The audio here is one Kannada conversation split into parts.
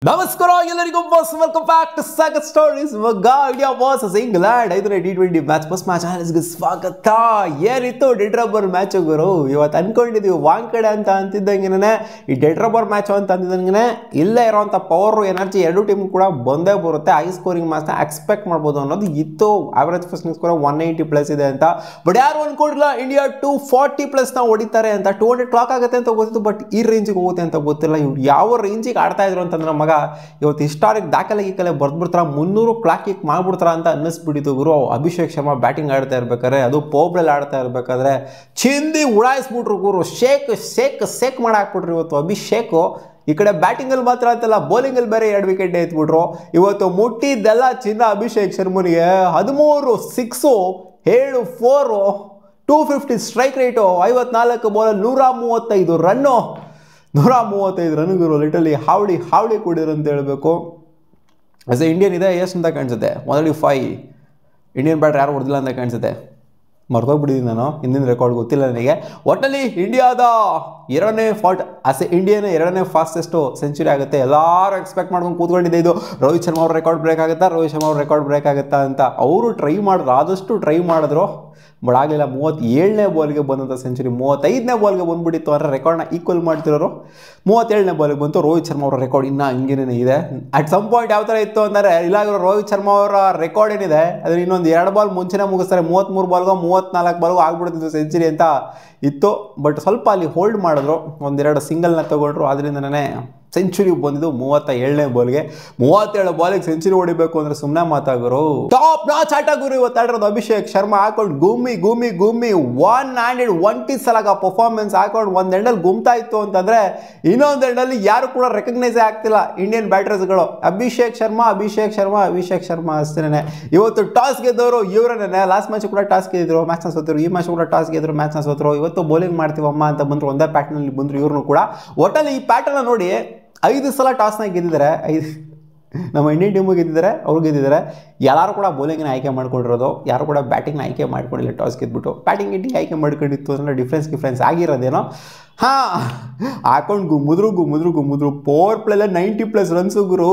ನಮಸ್ಕಾರ ಎಲ್ಲರಿಗೂ boss welcome back to Sagar stories India versus England 5ನೇ T20 ಮ್ಯಾಚ್ ಫಸ್ಟ್ ಮ್ಯಾಚ್ ಗೆ ಸ್ವಾಗತ. ಏನಿತ್ತು ಡೆಡ್ ರಬ್ಬರ್ ಮ್ಯಾಚ್ ಗುರು. ಇವತ್ತು ಅನ್ಕೊಂಡಿದೀವಿ ವಾಂಕಡೆ ಅಂತ ಅಂತಿದ್ದಂಗೆ ಈ ಡೆಡ್ ರಬ್ಬರ್ ಮ್ಯಾಚ್ ಅಂತ ಅಂತಿದ್ದಂಗೆ ಇಲ್ಲೇ ಇರೋಂಥ ಪವರ್ ಎನರ್ಜಿ ಎರಡು ಟೀಮ್ ಕೂಡ ಬಂದೇ ಬರುತ್ತೆ. ಹೈ ಸ್ಕೋರಿಂಗ್ ಮ್ಯಾಚ್ನ ಎಕ್ಸ್ಪೆಕ್ಟ್ ಮಾಡ್ಬೋದು ಅನ್ನೋದು ಇತ್ತು. ಆವರೇಜ್ ಫಸ್ಟ್ ಸ್ಕೋರ್ 180+ ಇದೆ ಅಂತ. ಬಟ್ ಯಾರು ಅನ್ಕೊಂಡಿಲ್ಲ ಇಂಡಿಯಾ 240+ ಹೊಡಿತಾರೆ ಅಂತ. 200 ಕ್ಲಾಕ್ ಆಗುತ್ತೆ ಅಂತ ಗೊತ್ತಿತ್ತು, ಬಟ್ ಈ ರೇಂಜಿಗೆ ಹೋಗುತ್ತೆ ಅಂತ ಗೊತ್ತಿಲ್ಲ. ಇವ್ರು ಯಾವ ರೇಂಜಿಗೆ ಆಡ್ತಾ ಇದ್ರು ಅಂತಂದ್ರೆ ಮಗ ಇವತ್ತು ಹಿಸ್ಟಾರಿಕ್ ದಾಖಲೆ ಬರ್ದ್ಬಿಡ್ತಾರ, 300 ಕ್ಲಾಕ್ ಕಿಕ್ ಮಾಡ್ಬಿಡ್ತಾರ ಅಂತ ಅನ್ನಿಸ್ಬಿಟ್ಟಿತ್ತು ಗುರು. ಅಭಿಷೇಕ್ ಶರ್ಮಾ ಬ್ಯಾಟಿಂಗ್ ಆಡ್ತಾ ಇರ್ಬೇಕಾದ್ರೆ, ಅದು ಪೋಬ್ರಲ್ಲಿ ಆಡ್ತಾ ಇರ್ಬೇಕಾದ್ರೆ ಚಿಂದಿ ಉಡಾಯಿಸ್ಬಿಟ್ರು ಗುರು. ಶೇಕ್ ಮಾಡಾಕ್ಬಿಟ್ರು ಇವತ್ತು ಅಭಿಷೇಕ್. ಈ ಕಡೆ ಬ್ಯಾಟಿಂಗಲ್ಲಿ ಮಾತ್ರ ಅಂತಲ್ಲ, ಬೌಲಿಂಗಲ್ಲಿ ಬೇರೆ 2 ವಿಕೆಟ್ ಎತ್ಬಿಟ್ರು. ಇವತ್ತು ಮುಟ್ಟಿದ್ದೆಲ್ಲ ಚಿನ್ನ ಅಭಿಷೇಕ್ ಶರ್ಮನಿಗೆ. 13 ಸಿಕ್ಸು, 7 4, 250 ಸ್ಟ್ರೈಕ್ ರೇಟು, 54 ಬಾಲಲ್ಲಿ 135 ರನ್ನು. 135 ರನ್ಗಳು ಲಿಟಲಿ ಹಾವಳಿ ಕೂಡಿದ್ರು ಅಂತ ಹೇಳಬೇಕು. ಆಸ್ ಎ ಇಂಡಿಯನ್ ಇದೆ ಎಷ್ಟು ಅಂತ ಕಾಣಿಸುತ್ತೆ, 135 ಇಂಡಿಯನ್ ಬ್ಯಾಟ್ರ್ ಯಾರು ಹೊಡೆದಿಲ್ಲ ಅಂತ ಕಾಣಿಸುತ್ತೆ. ಮರ್ತೋಗ್ಬಿಟ್ಟಿದ್ದೀನಿ ನಾನು, ಹಿಂದಿನ ರೆಕಾರ್ಡ್ ಗೊತ್ತಿಲ್ಲ ನನಗೆ. ಒಟ್ಟಲ್ಲಿ ಇಂಡಿಯಾದ 2ನೇ ಆಸ್ ಎ ಇಂಡಿಯನ್ 2ನೇ ಫಾಸ್ಟೆಸ್ಟು ಸೆಂಚುರಿ ಆಗುತ್ತೆ. ಎಲ್ಲರೂ ಎಕ್ಸ್ಪೆಕ್ಟ್ ಮಾಡ್ಕೊಂಡು ಕೂತ್ಕೊಂಡಿದ್ದೆ ಇದು ರೋಹಿತ್ ಶರ್ಮಾ ಅವ್ರ ರೆಕಾರ್ಡ್ ಬ್ರೇಕ್ ಆಗುತ್ತಾ ಅಂತ. ಅವರು ಟ್ರೈ ಮಾಡಿದ್ರು, ಆದಷ್ಟು ಟ್ರೈ ಮಾಡಿದ್ರು, ಬಟ್ ಆಗಲಿಲ್ಲ. 37ನೇ ಬಾಲ್ಗೆ ಬಂದಂಥ ಸೆಂಚುರಿ 35ನೇ ಬಾಲ್ಗೆ ಬಂದುಬಿಟ್ಟಿತ್ತು. ಅಂದರೆ ರೆಕಾರ್ಡ್ನ ಈಕ್ವಲ್ ಮಾಡ್ತಿರೋರು 37ನೇ ಬಾಲ್ಗೆ ಬಂತು. ರೋಹಿತ್ ಶರ್ಮಾ ಅವರ ರೆಕಾರ್ಡ್ ಇನ್ನೂ ಹಂಗೇನೇ ಇದೆ. ಅಟ್ ಸಮ್ ಪಾಯಿಂಟ್ ಯಾವ ಥರ ಇತ್ತು ಅಂದರೆ, ಇಲ್ಲ ರೋಹಿತ್ ಶರ್ಮಾ ಅವರ ರೆಕಾರ್ಡ್ ಏನಿದೆ ಅದ್ರ ಇನ್ನೊಂದು 2 ಬಾಲ್ ಮುಂಚೆನೇ ಮುಗಿಸ್ತಾರೆ. 33 ಬಾಲ್ಗೋ 34 ಬಾಲ್ಗೋ ಆಗ್ಬಿಡ್ತಿತ್ತು ಸೆಂಚುರಿ ಅಂತ ಇತ್ತು. ಬಟ್ ಸ್ವಲ್ಪ ಅಲ್ಲಿ ಹೋಲ್ಡ್ ಮಾಡಿದ್ರು, 1-2 ಸಿಂಗಲ್ನ ತೊಗೊಂಡ್ರು. ಅದರಿಂದನೇ ಸೆಂಚುರಿ ಬಂದಿದ್ದು 37ನೇ ಬಾಲ್ಗೆ. 37 ಬಾಲಿಗೆ ಸೆಂಚುರಿ ಹೊಡಿಬೇಕು ಅಂದರೆ ಸುಮ್ಮನೆ ಮಾತಾಗೋರು. ಟಾಪ್ ನಾಚ್ ಆಟ ಗುರು ಇವತ್ತು ಆಡಿರೋದು ಅಭಿಷೇಕ್ ಶರ್ಮಾ. ಹಾಕೊಂಡು ಗುಮ್ಮಿ 120 ಸಲ ಪರ್ಫಾರ್ಮೆನ್ಸ್ ಹಾಕೊಂಡು ಒಂದು ಎಂಡಲ್ಲಿ ಗುಮ್ತಾ ಇತ್ತು ಅಂತಂದರೆ, ಇನ್ನೊಂದು ಎಂಡಲ್ಲಿ ಯಾರು ಕೂಡ ರೆಕಗ್ನೈಸೇ ಆಗ್ತಿಲ್ಲ ಇಂಡಿಯನ್ ಬ್ಯಾಟರ್ಸ್ಗಳು. ಅಭಿಷೇಕ್ ಶರ್ಮಾ ಅಷ್ಟೇನೆ. ಇವತ್ತು ಟಾಸ್ ಗೆದ್ದವರು ಇವರೇನೆ. ಲಾಸ್ಟ್ ಮ್ಯಾಚ್ ಕೂಡ ಟಾಸ್ ಗೆದ್ದರು, ಮ್ಯಾಚ್ನ ಸೋತರು. ಈ ಮ್ಯಾಚ್ ಕೂಡ ಟಾಸ್ ಗೆದ್ದರು, ಮ್ಯಾಚ್ನ ಸೋತರು. ಇವತ್ತು ಬೌಲಿಂಗ್ ಮಾಡ್ತೀವಮ್ಮ ಅಂತ ಬಂದರು, ಒಂದೇ ಪ್ಯಾಟರ್ನಲ್ಲಿ ಬಂದರು ಇವ್ರನ್ನೂ ಕೂಡ. ಒಟ್ಟಲ್ಲಿ ಈ ಪ್ಯಾಟರ್ನ ನೋಡಿ 5 ಸಲ ಟಾಸ್ನ ಗೆದ್ದಿದ್ದಾರೆ. ನಮ್ಮ ಇಂಡಿಯನ್ ಟೀಮು ಗೆದ್ದಿದ್ದಾರೆ, ಅವ್ರು ಗೆದ್ದಿದ್ದಾರೆ. ಎಲ್ಲರೂ ಕೂಡ ಬೌಲಿಂಗ್ನ ಆಯ್ಕೆ ಮಾಡ್ಕೊಂಡಿರೋದು, ಯಾರು ಕೂಡ ಬ್ಯಾಟಿಂಗ್ನ ಆಯ್ಕೆ ಮಾಡ್ಕೊಂಡಿಲ್ಲ. ಟಾಸ್ ಗೆದ್ಬಿಟ್ಟು ಬ್ಯಾಟಿಂಗ್ ಆಯ್ಕೆ ಮಾಡ್ಕೊಂಡಿತ್ತು ಅಂದರೆ ಡಿಫ್ರೆನ್ಸ್ ಆಗಿರೋದೇನೋ. ಹಾಕೊಂಡು ಮುದ್ರು ಪವರ್ ಪ್ಲೇಲೆ 90+ ರನ್ಸು ಗುರು.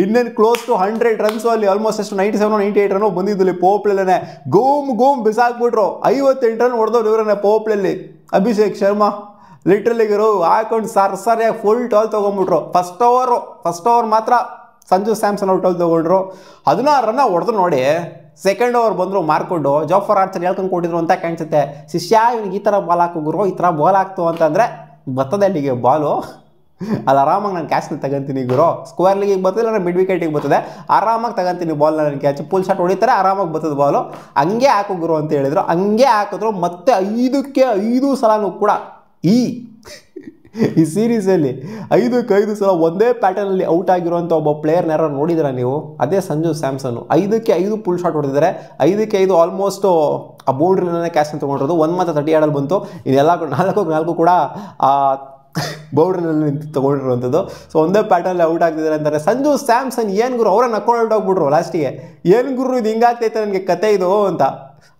ಇನ್ನೇನು ಕ್ಲೋಸ್ ಟು 100 ರನ್ಸು. ಅಲ್ಲಿ ಆಲ್ಮೋಸ್ಟ್ ಎಷ್ಟು 97 98 ರನ್ನು ಬಂದಿದ್ದು ಪವರ್ ಪ್ಲೇಲೇ. ಗೂಮ್ ಬಿಸಾಕ್ಬಿಟ್ರು. 58 ರನ್ ಹೊಡೆದವ್ರು ಇವರನ್ನೇ ಪವರ್ ಪ್ಲೇಲಿ ಅಭಿಷೇಕ್ ಶರ್ಮಾ. ಲಿಟ್ರಲಿಗರು ಹಾಕೊಂಡು ಸರಿಯಾಗಿ ಫುಲ್ ಟಾಲ್ ತೊಗೊಂಡ್ಬಿಟ್ರು. ಫಸ್ಟ್ ಓವರ್ ಮಾತ್ರ ಸಂಜು ಸ್ಯಾಮ್ಸನ್ ಅವ್ರು ಟಾಲ್ ತೊಗೊಂಡ್ರು. 16 ರನ್ನ ಹೊಡೆದ್ರು ನೋಡಿ. ಸೆಕೆಂಡ್ ಓವರ್ ಬಂದರು ಮಾರ್ಕೊಂಡು ಜಾಫರ್ ಆರ್ಚರ್ ಹೇಳ್ಕೊಂಡು ಕೊಟ್ಟಿದ್ರು ಅಂತ ಕಾಣಿಸುತ್ತೆ. ಶಿಷ್ಯ ಇವ್ನಿಗೆ ಈ ಥರ ಬಾಲ್ ಹಾಕು ಗುರು, ಈ ಥರ ಬಾಲ್ ಹಾಕ್ತು ಅಂತಂದರೆ ಬರ್ತದೆ ಅಲ್ಲಿಗೆ ಬಾಲು. ಅಲ್ಲಿ ಆರಾಮಾಗಿ ನಾನು ಕ್ಯಾಚ್ನ ತಗೊಂತೀನಿ ಗುರು. ಸ್ಕ್ವೇರ್ ಲೀಗಿಗೆ ಬರ್ತದೆ, ನಾನು ಮಿಡ್ ವಿಕೆಟಿಗೆ ಬರ್ತದೆ, ಆರಾಮಾಗಿ ತಗೊಂತೀನಿ ಬಾಲ್ನ. ನಾನು ಕ್ಯಾಚ್ ಫುಲ್ ಶಾಟ್ ಹೊಡಿತಾರೆ, ಆರಾಮಾಗಿ ಬರ್ತದೆ ಬಾಲು. ಹಂಗೆ ಹಾಕು ಗುರು ಅಂತ ಹೇಳಿದ್ರು. ಹಂಗೆ ಹಾಕಿದ್ರು. ಮತ್ತೆ 5ಕ್ಕೆ 5 ಸಲನೂ ಕೂಡ ಈ ಸೀರೀಸಲ್ಲಿ 5ಕ್ಕೆ 5 ಸಲ ಒಂದೇ ಪ್ಯಾಟರ್ನಲ್ಲಿ ಔಟ್ ಆಗಿರುವಂಥ ಒಬ್ಬ ಪ್ಲೇಯರ್ನ ಯಾರು ನೋಡಿದ್ರೆ ನೀವು, ಅದೇ ಸಂಜು ಸ್ಯಾಮ್ಸನ್. 5ಕ್ಕೆ 5 ಫುಲ್ ಶಾಟ್ ಹೊಡೆದಿದ್ದಾರೆ. 5ಕ್ಕೆ 5 ಆಲ್ಮೋಸ್ಟ್ ಆ ಬೌಂಡ್ರಿನೇ ಕ್ಯಾಚ್ನ ತೊಗೊಂಡಿರೋದು. 1 ಮಾತ್ರ 30 ಆಡಲ್ಲಿ ಬಂತು. ಇದೆಲ್ಲ 4 ಕೂಡ ಬೌಂಡ್ರಿನಲ್ಲಿ ತೊಗೊಂಡಿರುವಂಥದ್ದು. ಸೊ ಒಂದೇ ಪ್ಯಾಟರ್ನಲ್ಲಿ ಔಟ್ ಆಗ್ತಿದ್ದಾರೆ ಅಂತಾರೆ. ಸಂಜು ಸ್ಯಾಮ್ಸನ್ ಏನು ಗುರು, ಅವರೇ ನಕ್ಕೊಂಡು ಔಟ್ ಹೋಗ್ಬಿಟ್ರು ಲಾಸ್ಟಿಗೆ. ಏನು ಗುರು ಇದು ಹಿಂಗಾಗ್ತೈತೆ ನನಗೆ ಕತೆ ಇದು ಅಂತ.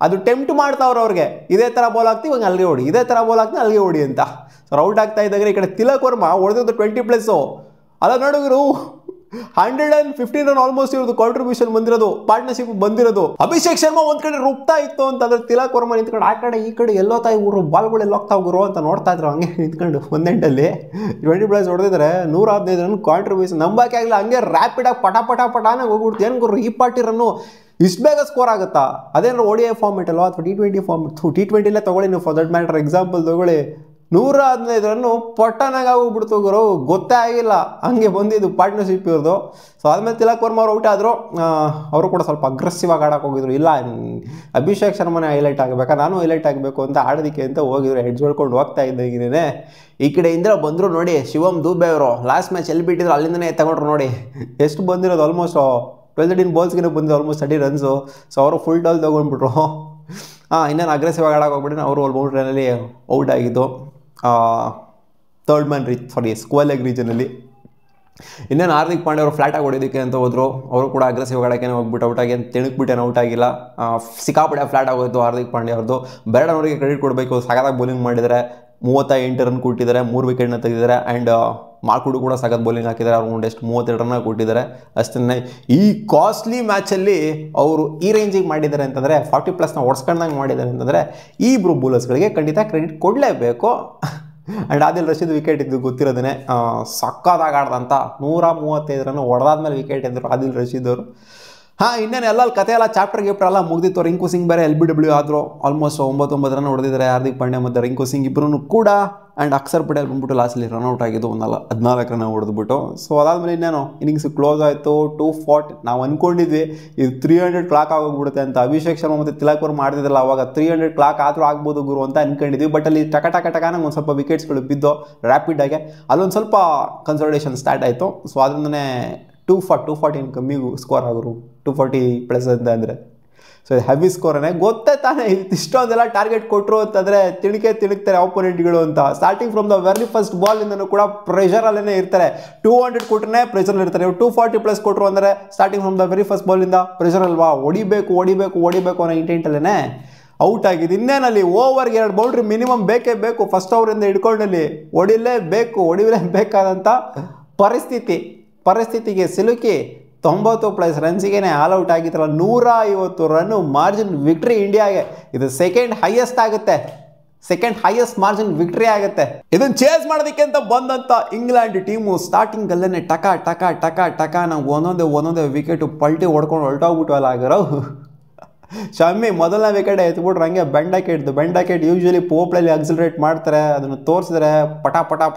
ಅದು ಟೆಂಪ್ಟ್ ಮಾಡ್ತಾವ್ರು ಅವ್ರಿಗೆ. ಇದೇ ಥರ ಬಾಲ್ ಹಾಕ್ತೀವಿ ಹಂಗೆ ಅಲ್ಲಿಗೆ ಹೊಡಿ, ಇದೇ ಥರ ಬಾಲ್ ಹಾಕ್ತೀವಿ ಅಲ್ಲಿಗೆ ಹೊಡಿ ಅಂತ. ಸೊ ಔಟ್ ಆಗ್ತಾ ಇದ್ದಾಗ ಈ ಕಡೆ ತಿಲಕ್ ವರ್ಮಾ ಹೊಡೆದಿದ್ದು 20+. ಅಲ್ಲ ನೋಡಿದ್ರು 115 ರನ್ ಆಲ್ಮೋಸ್ಟ್ ಇವ್ರದ್ದು ಕಾಂಟ್ರಿಬ್ಯೂಷನ್ ಬಂದಿರೋದು, ಪಾರ್ಟ್ನರ್ಶಿಪ್ ಬಂದಿರೋದು. ಅಭಿಷೇಕ್ ಶರ್ಮಾ ಒಂದ್ ಕಡೆ ರುಬ್ತಾ ಇತ್ತು ಅಂತಂದ್ರೆ ತಿಲಕ್ ವರ್ಮಾ ನಿಂತ್ಕೊಂಡು ಆ ಕಡೆ ಈ ಕಡೆ ಎಲ್ಲೋ ತಾಯಿ ಊರು ಬಾಲ್ಗಳು ಎಲ್ಲ ಹೋಗ್ತಾವ್ ಗುರು ಅಂತ ನೋಡ್ತಾ ಇದ್ರು. ಹಂಗೆ ನಿಂತ್ಕೊಂಡು ಒಂದೆಂಟಲ್ಲಿ 20+ ಹೊಡೆದಿದ್ರೆ 115 ರನ್ ಕಾಂಟ್ರಿಬ್ಯೂಷನ್. ನಂಬಕ್ಕೆ ಆಗಿಲ್ಲ. ಹಂಗೆ ರ್ಯಾಪಿಡಾಗಿ ಪಟಾನ ಹೋಗ್ಬಿಡ್ತು. ಏನು ಗುರು ಈ ಪಾರ್ಟಿ ರನ್ನು ಇಷ್ಟು ಬೇಗ ಸ್ಕೋರ್ ಆಗುತ್ತಾ? ಅದೇನಾದ್ರು ODI ಫಾರ್ಮೆಟ್ ಅಲ್ವಾ ಅಥವಾ T20 ಫಾರ್ಮೆಟ್? T20 ತೊಗೊಳ್ಳಿ ನೀವು, ಫಾರ್ ದಟ್ ಮ್ಯಾಟರ್ ಎಕ್ಸಾಂಪಲ್ ತೊಗೊಳ್ಳಿ. 115 ರನ್ನು ಪಟ್ಟನಾಗ ಹೋಗ್ಬಿಡ್ತು ಗುರು, ಗೊತ್ತೇ ಆಗಿಲ್ಲ. ಹಂಗೆ ಬಂದಿದ್ದು ಪಾರ್ಟ್ನರ್ಶಿಪ್ ಇವ್ರದ್ದು. ಸೊ ಆದಮೇಲೆ ತಿಲಕ್ ವರ್ಮಾ ಅವ್ರು ಔಟ್ ಆದರು. ಅವರು ಕೂಡ ಸ್ವಲ್ಪ ಅಗ್ರೆಸಿವ್ ಆಗಿ ಆಡೋಕೆ ಹೋಗಿದ್ರು. ಇಲ್ಲ ಅಭಿಷೇಕ್ ಶರ್ಮಾನೇ ಹೈಲೈಟ್ ಆಗಬೇಕಾ, ನಾನು ಹೈಲೈಟ್ ಆಗಬೇಕು ಅಂತ ಆಡೋದಕ್ಕೆ ಅಂತ ಹೋಗಿದ್ರು. ಹೆಡ್ಜ್ ಹೊಡ್ಕೊಂಡು ಹೋಗ್ತಾ ಇದ್ದಾಗಿನೇ ಈ ಕಡೆಯಿಂದ ಬಂದರು ನೋಡಿ ಶಿವಮ್ ದೂಬೆ ಅವರು. ಲಾಸ್ಟ್ ಮ್ಯಾಚ್ ಎಲ್ಲಿ ಬಿಟ್ಟಿದ್ರು ಅಲ್ಲಿಂದನೇ ತಗೊಂಡ್ರು ನೋಡಿ. ಎಷ್ಟು ಬಂದಿರೋದು ಆಲ್ಮೋಸ್ಟ್ 12 ಬಾಲ್ಸ್ಗೆ ಬಂದಿದ್ದು ಆಲ್ಮೋಸ್ಟ್ 30 ರನ್ಸು. ಸೊ ಅವರು ಫುಲ್ ಟಾಲ್ ತೊಗೊಂಡ್ಬಿಟ್ರು. ಇನ್ನೇನು ಅಗ್ರೆಸಿವ್ ಆಗಿ ಆಡೋಕೆ ಹೋಗ್ಬಿಟ್ಟು ಅವರು ಬೌಂಡ್ರಿನಲ್ಲಿ ಔಟ್ ಆಗಿದ್ದು. ಥರ್ಡ್ ಮ್ಯಾನ್ ಸ್ಕ್ವೇರ್ ಲೆಗ್ ರೀಜನಲ್ಲಿ. ಇನ್ನೇನು ಹಾರ್ದಿಕ್ ಪಾಂಡ್ಯ ಅವರು ಫ್ಲಾಟಾಗಿ ಹೊಡೋದಕ್ಕೆ ಅಂತ ಹೋದರು. ಅವರು ಕೂಡ ಅಗ್ರೆಸಿವ್ ಆಡೋಕ್ಕೆ ಹೋಗ್ಬಿಟ್ಟು ಔಟ್ ಆಗಿ ಅಂತ ತಿಣಕ್ಬಿಟ್ಟೇನು ಔಟ್ ಆಗಿಲ್ಲ. ಸಿಕ್ಕಾಪಟ್ಟೆ ಫ್ಲಾಟ್ ಆಗೋಯ್ತು ಹಾರ್ದಿಕ್ ಪಾಂಡ್ಯ ಅವ್ರದ್ದು. ಬೇರೆಡವ್ರಿಗೆ ಕ್ರೆಡಿಟ್ ಕೊಡಬೇಕು, ಸಖತ್ತಾಗಿ ಬೌಲಿಂಗ್ ಮಾಡಿದರೆ. 38 ರನ್ ಕೊಟ್ಟಿದ್ದಾರೆ, 3 ವಿಕೆಟ್ನ ತೆಗೆದಿದ್ದಾರೆ. ಆ್ಯಂಡ್ ಮಾರ್ಕುಡು ಕೂಡ ಸಖತ್ ಬೌಲಿಂಗ್ ಹಾಕಿದ್ದಾರೆ. ಅವ್ರು ಎಷ್ಟು 32 ರನ್ನ ಕೊಟ್ಟಿದ್ದಾರೆ. ಅಷ್ಟನ್ನೇ ಈ ಕಾಸ್ಟ್ಲಿ ಮ್ಯಾಚಲ್ಲಿ ಅವರು ಈ ರೇಂಜಿಗೆ ಮಾಡಿದ್ದಾರೆ ಅಂತಂದರೆ 40+ ಓಡಿಸ್ಕೊಂಡಂಗೆ ಮಾಡಿದ್ದಾರೆ ಅಂತಂದರೆ ಈ ಇಬ್ಬರು ಬೌಲರ್ಸ್ಗಳಿಗೆ ಖಂಡಿತ ಕ್ರೆಡಿಟ್ ಕೊಡಲೇಬೇಕು. ಆ್ಯಂಡ್ ಆದಿಲ್ ರಶೀದ್ ವಿಕೆಟ್ ಇದ್ದು ಗೊತ್ತಿರೋದೇ ಸಕ್ಕತ್ತಾಗಿ ಆಡ್ದಂಥ 135 ರನ್ ಹೊಡೆದಾದ್ಮೇಲೆ ವಿಕೆಟ್ ಇದ್ದರು ಆದಿಲ್ ರಶೀದ್ ಅವರು. ಇನ್ನೇನು ಎಲ್ಲ ಕತೆ ಎಲ್ಲ ಚಾಪ್ಟರ್ ಗಿಫ್ಟರ್ ಎಲ್ಲ ಮುಗ್ದಿತ್ತು. ರಿಂಕು ಸಿಂಗ್ ಬೇರೆ LBW ಆದರು, ಆಲ್ಮೋಸ್ಟ್ 9 ರನ್ ಹೊಡೆದಿದ್ದಾರೆ. ಹಾರ್ದಿಕ್ ಪಾಂಡ್ಯ ಮತ್ತು ರಿಂಕು ಸಿಂಗ್ ಇಬ್ಬರೂ ಕೂಡ. ಆ್ಯಂಡ್ ಅಕ್ಷರ್ ಪಟೇಲ್ ಬಂದ್ಬಿಟ್ಟು ಲಾಸ್ಟಲ್ಲಿ ರನ್ಔಟ್ ಆಗಿದ್ದು 14 ರನ್ ಹೊಡೆದ್ಬಿಟ್ಟು. ಸೊ ಅದಾದಮೇಲೆ ಇನ್ನೇನು ಇನ್ನಿಂಗ್ಸ್ ಕ್ಲೋಸ್ ಆಯಿತು. 240 ನಾವು ಅಂದ್ಕೊಂಡಿದ್ವಿ ಇದು 300 ಕ್ಲಾಕ್ ಆಗೋಗ್ಬಿಡುತ್ತೆ ಅಂತ. ಅಭಿಷೇಕ್ ಶರ್ಮಾ ಮತ್ತು ತಿಲಕ್ ವರ್ಮಾ ಮಾಡ್ತಿದ್ರಲ್ಲ ಅವಾಗ 300 ಕ್ಲಾಕ್ ಆದರೂ ಆಗ್ಬೋದು ಗುರು ಅಂತ ಅಂದ್ಕೊಂಡಿದ್ವಿ. ಬಟ್ ಅಲ್ಲಿ ಟಕ ಒಂದು ಸ್ವಲ್ಪ ವಿಕೆಟ್ಸ್ಗಳು ಬಿದ್ದು ರ್ಯಾಪಿಡಾಗೆ ಅಲ್ಲೊಂದು ಸ್ವಲ್ಪ ಕನ್ಸಲ್ಟೇಷನ್ ಸ್ಟಾರ್ಟ್ ಆಯಿತು. ಸೊ ಅದರಿಂದನೇ 240 ಕಮ್ಮಿಗೂ ಸ್ಕೋರ್ ಆಗೋರು 240+ ಅಂತ ಅಂದರೆ. ಸೊ ಇದು ಹೆವಿ ಸ್ಕೋರೇ ಗೊತ್ತೇ ತಾನೇ. ಇಷ್ಟೊಂದೆಲ್ಲ ಟಾರ್ಗೆಟ್ ಕೊಟ್ಟರು ಅಂತಂದರೆ ತಿಳುಕ್ತಾರೆ ಆಪೋನೆಂಟ್ಗಳು ಅಂತ. Starting from the very first ಬಾಲಿಂದನೂ ಕೂಡ ಪ್ರೆಷರಲ್ಲೇ ಇರ್ತಾರೆ. 200 ಕೊಟ್ಟರೆ ಪ್ರೆಷರಲ್ಲಿ ಇರ್ತಾರೆ. 240+ ಕೊಟ್ಟರು ಅಂದರೆ starting from the very first ಬಾಲಿಂದ ಪ್ರೆಷರ್ ಅಲ್ವಾ, ಹೊಡಿಬೇಕು ಅನ್ನೋ ಇಂಟೆಂಟಲ್ಲೇ ಔಟ್ ಆಗಿದೆ. ಇನ್ನೇನಲ್ಲಿ ಓವರ್ಗೆ 2 ಬೌಂಡ್ರಿ ಮಿನಿಮಮ್ ಬೇಕೇ ಬೇಕು. ಫಸ್ಟ್ ಓವರಿಂದ ಹಿಡ್ಕೊಂಡಲ್ಲಿ ಹೊಡಿಲೇಬೇಕಾದಂಥ ಪರಿಸ್ಥಿತಿಗೆ ಸಿಲುಕಿ 90+ ರನ್ಸಿಗೆ ಆಲ್ಔಟ್ ಆಗಿತ್ತಲ್ಲ. 150 ರನ್ ಮಾರ್ಜಿನ್ ವಿಕ್ಟ್ರಿ ಇಂಡಿಯಾಗೆ. ಇದು ಸೆಕೆಂಡ್ ಹೈಯೆಸ್ಟ್ ಮಾರ್ಜಿನ್ ವಿಕ್ಟ್ರಿ ಆಗುತ್ತೆ. ಇದನ್ನು ಚೇಸ್ ಮಾಡೋದಕ್ಕೆ ಅಂತ ಬಂದಂಥ ಇಂಗ್ಲೆಂಡ್ ಟೀಮು ಸ್ಟಾರ್ಟಿಂಗಲ್ಲೇ ಟಕ ನಾವು ಒಂದೊಂದೇ ವಿಕೆಟು ಪಲ್ಟಿ ಹೊಡ್ಕೊಂಡು ಹೊರಟೋಗ್ಬಿಟ್ವಲ್ಲ ಆಗಿರೋ. ಶಮ್ಮಿ ಮೊದಲನೇ ವಿಕೆಟ್ ಎತ್ಬಿಟ್ರು ಹಂಗೆ ಬೆಂಡಾಕೆಟ್ ಯೂಶ್ವಲಿ ಪೋಪ್ಲಲ್ಲಿ ಅಕ್ಸಿಲರೇಟ್ ಮಾಡ್ತಾರೆ. ಅದನ್ನು ತೋರಿಸಿದ್ರೆ ಪಟ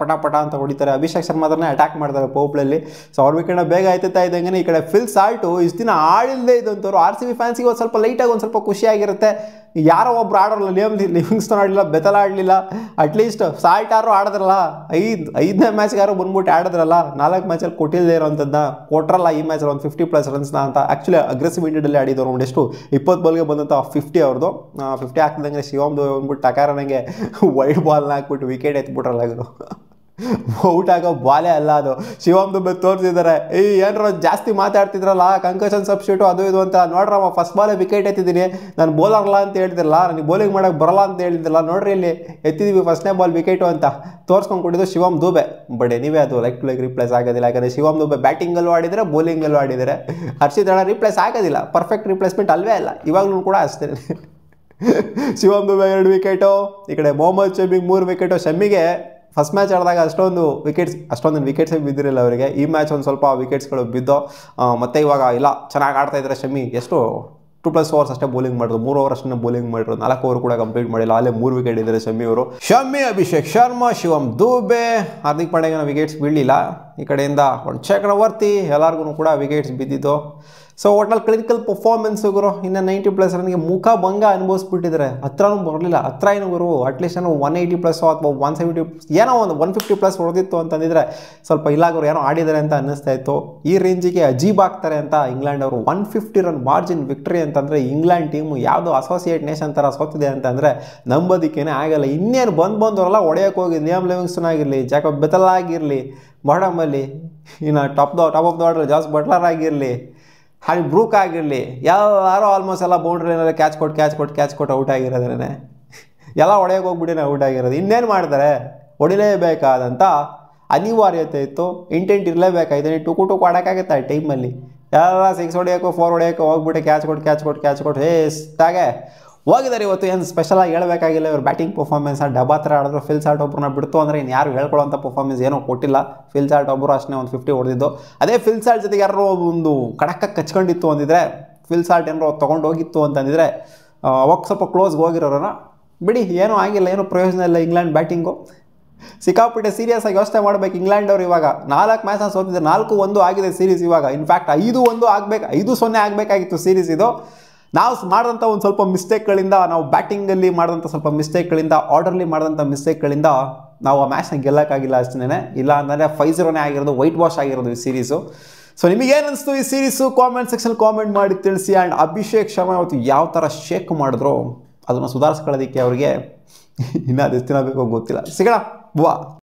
ಅಂತ ಹೊಡಿತಾರೆ. ಅಭಿಷೇಕ್ ಶರ್ಮಾ ಅದನ್ನೇ ಅಟ್ಯಾಕ್ ಮಾಡ್ತಾರೆ ಪೋಪ್ಲಲ್ಲಿ. ಸೊ ಅವ್ರ ವಿಕೆಟ್ನ ಬೇಗ ಎತ್ತುತ್ತಾ ಇದ್ದಂಗೆ ಈ ಕಡೆ ಫಿಲ್ ಸಾಲ್ಟು ಇಷ್ಟು ದಿನ ಆಡಿಲ್ಲದೆ ಇದ್ದಂಥವ್ರು RCB ಫ್ಯಾನ್ಸಿಗೆ ಒಂದು ಸ್ವಲ್ಪ ಲೈಟಾಗಿ ಒಂದು ಸ್ವಲ್ಪ ಖುಷಿಯಾಗಿರುತ್ತೆ. ಯಾರೋ ಒಬ್ರು ಆಡೋಲ್ಲ, ಲಿವಿಂಗ್ಸ್ಟನ್ ಆಡಲಿಲ್ಲ, ಬೆತಲ ಆಡಲಿಲ್ಲ, ಅಟ್ಲೀಸ್ಟ್ ಸಾಲ್ಟ್ ಆರು ಆಡಿದ್ರಲ್ಲ. 5ನೇ ಮ್ಯಾಚ್ಗಾರು ಬಂದ್ಬಿಟ್ಟು ಆಡಿದ್ರಲ್ಲ. 4 ಮ್ಯಾಚಲ್ಲಿ ಕೊಟ್ಟಿಲ್ಲದೆ ಇರೋಂಥದ್ದನ್ನ ಕೊಟ್ರಲ್ಲ ಈ ಮ್ಯಾಚಲ್ಲಿ ಒಂದು 50+ ರನ್ಸ್ನ ಅಂತ. ಆ್ಯಕ್ಚುಲಿ ಅಗ್ರೆಸಿವ್ ಇಂಡಿಯದಲ್ಲಿ ಆಡಿದವರು ಒಂದು ಎಷ್ಟು 20 ಬಾಲ್ಗೆ ಬಂದಂಥ 50 ಅವ್ರದ್ದು. 50 ಹಾಕಿದಂಗೆ ಶಿವಮ್ ದುಬೆ ಬಂದ್ಬಿಟ್ಟು ಟಕಾರನಿಗೆ ವೈಡ್ ಬಾಲ್ನ ಹಾಕ್ಬಿಟ್ಟು ವಿಕೆಟ್ ಎತ್ಬಿಟ್ರಲ್ಲ ಇವರು. ಔಟ್ ಆಗೋ ಬಾಲೇ ಅಲ್ಲ ಅದು. ಶಿವಮ್ ದುಬೆ ತೋರಿಸಿದ್ದಾರೆ. ಏನಾರ ಜಾಸ್ತಿ ಮಾತಾಡ್ತಿದ್ರಲ್ಲ ಕಂಕಷನ್ ಸಬ್ಸ್ಟಿಟ್ಯೂಟ್ ಅದು ಇದು ಅಂತ. ನೋಡ್ರಮ್ಮ ಫಸ್ಟ್ ಬಾಲೇ ವಿಕೆಟ್ ಎತ್ತಿದ್ದೀನಿ, ನಾನು ಬೌಲರ್ಲ್ಲ ಅಂತ ಹೇಳ್ತಿರಲ್ಲ, ನನಗೆ ಬೌಲಿಂಗ್ ಮಾಡೋಕ್ಕೆ ಬರಲ್ಲ ಅಂತ ಹೇಳಿದ್ರಲ್ಲ, ನೋಡ್ರಿ ಇಲ್ಲಿ ಎತ್ತಿದ್ದೀವಿ ಫಸ್ಟ್ನೇ ಬಾಲ್ ವಿಕೆಟು ಅಂತ ತೋರಿಸ್ಕೊಂಡು ಕೊಟ್ಟಿದ್ದು ಶಿವಮ್ ದುಬೆ. ಬಟ್ ನೀವೇ ಅದು ಲೈಕ್ ಟು ಲೈಕ್ ರಿಪ್ಲೇಸ್ ಆಗೋದಿಲ್ಲ. ಯಾಕಂದರೆ ಶಿವಮ್ ದುಬೆ ಬ್ಯಾಟಿಂಗಲ್ಲೂ ಆಡಿದರೆ ಬೌಲಿಂಗಲ್ಲೂ ಆಡಿದರೆ. ಹರ್ಷಿತ್ ರಾಣಾ ರಿಪ್ಲೇಸ್ ಆಗೋದಿಲ್ಲ, ಪರ್ಫೆಕ್ಟ್ ರಿಪ್ಲೇಸ್ಮೆಂಟ್ ಅಲ್ವೇ ಅಲ್ಲ. ಇವಾಗಲೂ ಕೂಡ ಅಷ್ಟೇ. ಶಿವಮ್ ದುಬೆ 2 ವಿಕೆಟು, ಈ ಕಡೆ ಮೊಹಮ್ಮದ್ ಶಮಿಗೆ 3 ವಿಕೆಟು. ಶಮಿಗೆ ಫಸ್ಟ್ ಮ್ಯಾಚ್ ಆಡಿದಾಗ ಅಷ್ಟೊಂದು ವಿಕೆಟ್ಸೇ ಬಿದ್ದಿರಲಿಲ್ಲ ಅವರಿಗೆ. ಈ ಮ್ಯಾಚ್ ಒಂದು ಸ್ವಲ್ಪ ವಿಕೆಟ್ಸ್ಗಳು ಬಿದ್ದು ಮತ್ತು ಇವಾಗ ಇಲ್ಲ ಚೆನ್ನಾಗಿ ಆಡ್ತಾಯಿದ್ದಾರೆ ಶಮಿ. ಎಷ್ಟು 2+ ಓವರ್ಸ್ ಅಷ್ಟೇ ಬೌಲಿಂಗ್ ಮಾಡಿದ್ರು, 3 ಓವರ್ ಅಷ್ಟೇ ಬೌಲಿಂಗ್ ಮಾಡಿದ್ರು, 4 ಓವರ್ ಕೂಡ ಕಂಪ್ಲೀಟ್ ಮಾಡಿಲ್ಲ. ಅಲ್ಲೇ 3 ವಿಕೆಟ್ ಇದ್ದಾರೆ ಶಮಿ ಅವರು. ಅಭಿಷೇಕ್ ಶರ್ಮಾ, ಶಿವಮ್ ದುಬೆ, ಹಾರ್ದಿಕ್ ಪಾಂಡ್ಯಗೆ ವಿಕೆಟ್ಸ್ ಬೀಳಲಿಲ್ಲ. ಈ ಕಡೆಯಿಂದ ಒಂದು ಚಕ್ರವರ್ತಿ ಎಲ್ಲರಿಗೂ ಕೂಡ ವಿಕೆಟ್ಸ್ ಬಿದ್ದಿದ್ದು. ಸೊ ಒಟ್ನಲ್ಲಿ ಕ್ಲಿನಿಕಲ್ ಪರ್ಫಾರ್ಮೆನ್ಸ್ ಗುರು. ಇನ್ನು 90+ ರನ್ಗೆ ಮುಖ ಭಂಗ ಅನುಭವಿಸ್ಬಿಟ್ಟಿದ್ದಾರೆ. ಹತ್ರನೂ ಬರಲಿಲ್ಲ. ಏನು ಗುರು, ಅಟ್ಲೀಸ್ಟ್ ಏನೋ 180+ ಅಥವಾ 170 ಏನೋ ಒಂದು 150+ ಹೊಡೆದಿತ್ತು ಅಂತಂದಿದ್ರೆ ಸ್ವಲ್ಪ ಇಲ್ಲಾಗರು ಏನೋ ಆಡಿದ್ದಾರೆ ಅಂತ ಅನ್ನಿಸ್ತಾ ಇತ್ತು. ಈ ರೇಂಜಿಗೆ ಅಜೀಬ್ ಆಗ್ತಾರೆ ಅಂತ ಇಂಗ್ಲೆಂಡ್ ಅವರು 150 ರನ್ ಮಾರ್ಜಿನ್ ವಿಕ್ಟ್ರಿ ಅಂತಂದರೆ ಇಂಗ್ಲೆಂಡ್ ಟೀಮು ಯಾವುದೋ ಅಸೋಸಿಯೇಟ್ ನೇಷನ್ ಥರ ಸೋತಿದೆ ಅಂತಂದರೆ ನಂಬೋದಕ್ಕೇನೆ ಆಗಲ್ಲ. ಇನ್ನೇನು ಬಂದವರೆಲ್ಲ ಹೊಡೆಯೋಕೆ ಹೋಗಿ ಲಿಯಾಮ್ ಲಿವಿಂಗ್ಸ್ಟನ್ ಆಗಿರಲಿ, ಜಾಕೋಬ್ ಬೆಥೆಲ್ ಆಗಿರಲಿ, ಬಾಡಮಲ್ಲಿ, ಇನ್ನು top of the order Jos Buttler ಆಗಿರಲಿ, ಹಾಗೆ ಬ್ರೂಕ್ ಆಗಿರಲಿ, ಎಲ್ಲರೂ ಆಲ್ಮೋಸ್ಟ್ ಎಲ್ಲ ಬೌಂಡ್ರಿನಲ್ಲಿ ಕ್ಯಾಚ್ ಕೊಟ್ಟು ಔಟ್ ಆಗಿರೋದ್ರೇ ಎಲ್ಲ ಹೊಡೆಯೋಕೆ ಹೋಗ್ಬಿಟ್ಟಿನೇ ಔಟ್ ಆಗಿರೋದು. ಇನ್ನೇನು ಮಾಡ್ತಾರೆ, ಹೊಡಿಲೇಬೇಕಾದಂಥ ಅನಿವಾರ್ಯತೆ ಇತ್ತು, ಇಂಟೆಂಟ್ ಇರಲೇಬೇಕಾಗಿದೆ. ಟುಕು ಆಡೋಕ್ಕಾಗುತ್ತೆ ಆ ಟೈಮಲ್ಲಿ. ಎಲ್ಲ 6 ಹೊಡೆಯೋಕ್ಕೋ 4 ಹೊಡೆಯೋಕ್ಕೋ ಹೋಗ್ಬಿಟ್ಟು ಕ್ಯಾಚ್ ಕೊಟ್ಟು ಎಷ್ಟಾಗೆ ಹೋಗಿದ್ದಾರೆ. ಇವತ್ತು ಏನು ಸ್ಪೆಷಲಾಗಿ ಹೇಳಬೇಕಾಗಿಲ್ಲ. ಇವ್ರು ಬ್ಯಾಟಿಂಗ್ ಪರ್ಫಾರ್ಮೆನ್ಸ್ ಡಬ್ಬಾ ಥರ ಆಡಿದ್ರು. ಫಿಲ್ ಸಾಲ್ಟ್ ಒಬ್ಬರನ್ನ ಬಿಡ್ತು ಅಂದರೆ ಇನ್ನು ಯಾರು ಹೇಳ್ಕೊಳ್ಳೋಂಥ ಪರ್ಫಾರ್ಮೆನ್ಸ್ ಏನೋ ಕೊಟ್ಟಿಲ್ಲ. ಫಿಲ್ ಸಾಲ್ಟ್ ಒಬ್ಬರು ಅಷ್ಟೇ ಒಂದು 50 ಹೊಡೆದಿದ್ದು. ಅದೇ ಫಿಲ್ ಸಾಲ್ಟ್ ಜೊತೆಗೆ ಯಾರೋ ಒಂದು ಕಡಕ್ಕಾಗಿ ಕಚ್ಕೊಂಡಿತ್ತು ಅಂದಿದ್ರೆ, ಫಿಲ್ ಸಾಲ್ಟ್ ಏನಾರು ತೊಗೊಂಡು ಹೋಗಿತ್ತು ಅಂತಂದಿದ್ರೆ ಅವಾಗ ಸ್ವಲ್ಪ ಕ್ಲೋಸ್ಗೆ ಹೋಗಿರೋರನ್ನ ಬಿಡಿ, ಏನೂ ಆಗಿಲ್ಲ, ಏನೂ ಪ್ರಯೋಜನ ಇಲ್ಲ. ಇಂಗ್ಲೆಂಡ್ ಬ್ಯಾಟಿಂಗು ಸಿಕ್ಕಾಪಟ್ಟೆ ಸೀರಿಯಸ್ ಆಗಿ ಯೋಚನೆ ಮಾಡಬೇಕು. ಇಂಗ್ಲೆಂಡ್ ಅವರು ಇವಾಗ 4 ಮ್ಯಾಚ್ನ ಸೋತಿದ್ದಾರೆ, 4-1 ಆಗಿದೆ ಸೀರೀಸ್. ಇವಾಗ ಇನ್ಫ್ಯಾಕ್ಟ್ 5-1 ಆಗಬೇಕು, 5-0 ಆಗಬೇಕಾಗಿತ್ತು ಸೀರೀಸ್ ಇದು. ನಾವು ಮಾಡಿದಂಥ ಒಂದು ಸ್ವಲ್ಪ ಮಿಸ್ಟೇಕ್ಗಳಿಂದ, ನಾವು ಬ್ಯಾಟಿಂಗಲ್ಲಿ ಮಾಡಿದಂಥ ಸ್ವಲ್ಪ ಮಿಸ್ಟೇಕ್ಗಳಿಂದ, ಆರ್ಡರ್ಲಿ ಮಾಡಿದಂಥ ಮಿಸ್ಟೇಕ್ಗಳಿಂದ ನಾವು ಆ ಮ್ಯಾಚ್ನ ಗೆಲ್ಲಕ್ಕಾಗಿಲ್ಲ ಅಷ್ಟೇ. ಇಲ್ಲ ಅಂತಂದರೆ 5-0 ಆಗಿರೋದು, ವೈಟ್ ವಾಶ್ ಆಗಿರೋದು ಈ ಸೀರೀಸು. ಸೊ ನಿಮಗೇನು ಅನಿಸ್ತು ಈ ಸೀರೀಸು? ಕಾಮೆಂಟ್ ಸೆಕ್ಷನ್ ಕಾಮೆಂಟ್ ಮಾಡಿ ತಿಳಿಸಿ. ಆ್ಯಂಡ್ ಅಭಿಷೇಕ್ ಶರ್ಮಾ ಇವತ್ತು ಯಾವ ಥರ ಶೇಕ್ ಮಾಡಿದ್ರು ಅದನ್ನು ಸುಧಾರಿಸ್ಕೊಳ್ಳೋದಕ್ಕೆ ಅವ್ರಿಗೆ ಇನ್ನೂ 10 ದಿನ ಬೇಕೋ ಗೊತ್ತಿಲ್ಲ. ಸಿಗೋಣ. ವಾ.